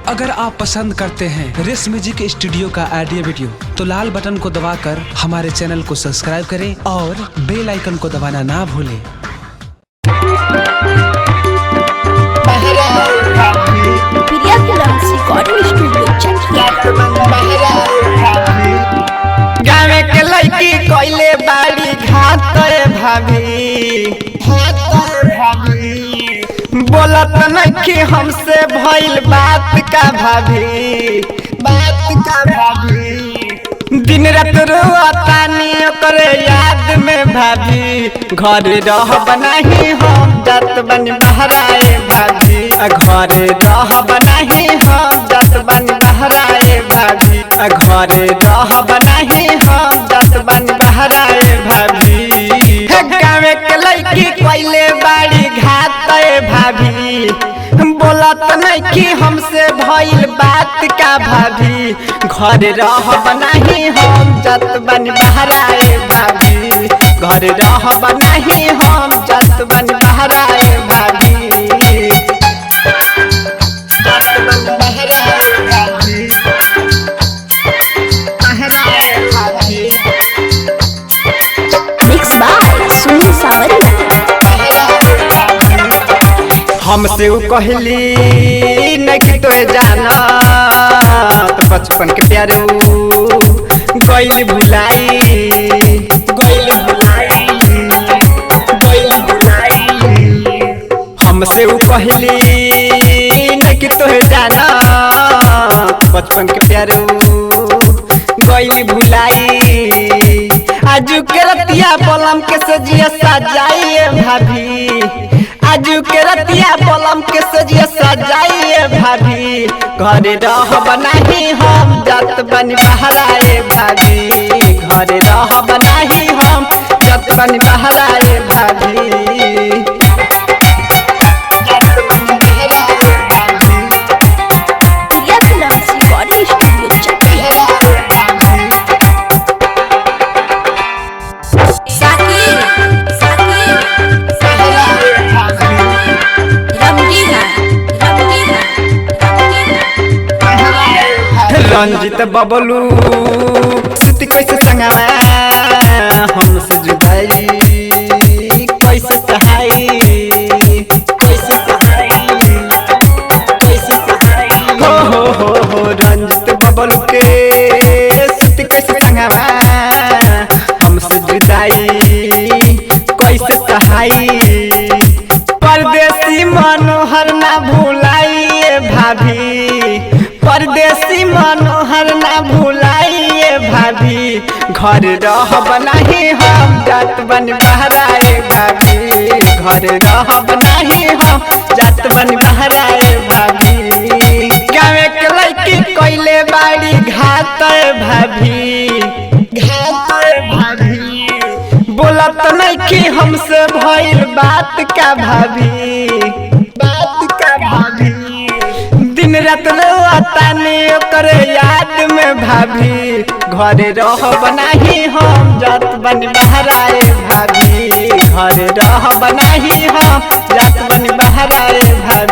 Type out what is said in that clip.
अगर आप पसंद करते हैं रेस म्यूजिक स्टूडियो का ऑडियो वीडियो तो लाल बटन को दबाकर हमारे चैनल को सब्सक्राइब करें और बेल आइकन को दबाना ना भूलें। गाँव के लड़की कोइले बाड़ी घात भाभी बोलत नहीं हमसे भइल बात का भाभी दिन रात रोतानी ओकरे याद में भाभी घर रह बनाही हम जात बन बहराए भाभी घर रह बनाही हम जात बन बहराए भाभी घर रह बनाही हम जात बन बहराए भाभी गाँव के लड़की कोइले बाड़ी घात भाभी बोलत नहीं हमसे भइल बात का भाभी घर रह बनाही हम जात बन बहराए भाभी घर रह बनाही हम जात बन बहराए भाभी जात बन बहराए भाभी मिक्स बाय सुनील सावरिया। हमसे उ कहली नहीं तोहे जाना तो बचपन के प्यारे गइल भुलाई हमसे उ कहली नहीं तोहे जाना तो बचपन के प्यारे गइल भुलाई आजू के रतिया बलम के सजिया सजाइए भाभी आजू के रतिया बलम के सजिया सजाइए भाभी घर रह बनाही हम जात बन बहराए भाभी घर रह बनाही हम जात बन बहराए भाभी जात बन बहराए भाभी प्रिया फिल्म्स रिकॉर्डिंग स्टूडियो चकिया। रंजित बबलू सुती कैसे संगवा हमसे जुदाई कैसे सहाई हो रंजित बबलू के सुती कैसे संगवा हमसे जुदाई कैसे सहाई परदेसी मनोहर ना भुलाइए भाभी परदेसी मनोहर ना भुलाइए भाभी घर रह बनाही हम जात बन बहराए भाभी घर रह बनाही हम जात बन बहराए भाभी गाँव के लड़की कोइले बाड़ी घात भाभी बोलत नहीं हमसे भइल बात का भाभी दिन रात रोतानी ओकरे याद में भाभी घर रह बनाही हम जात बन बहराए भाभी घर रह बनाही हम जात बन बहराए भाभी।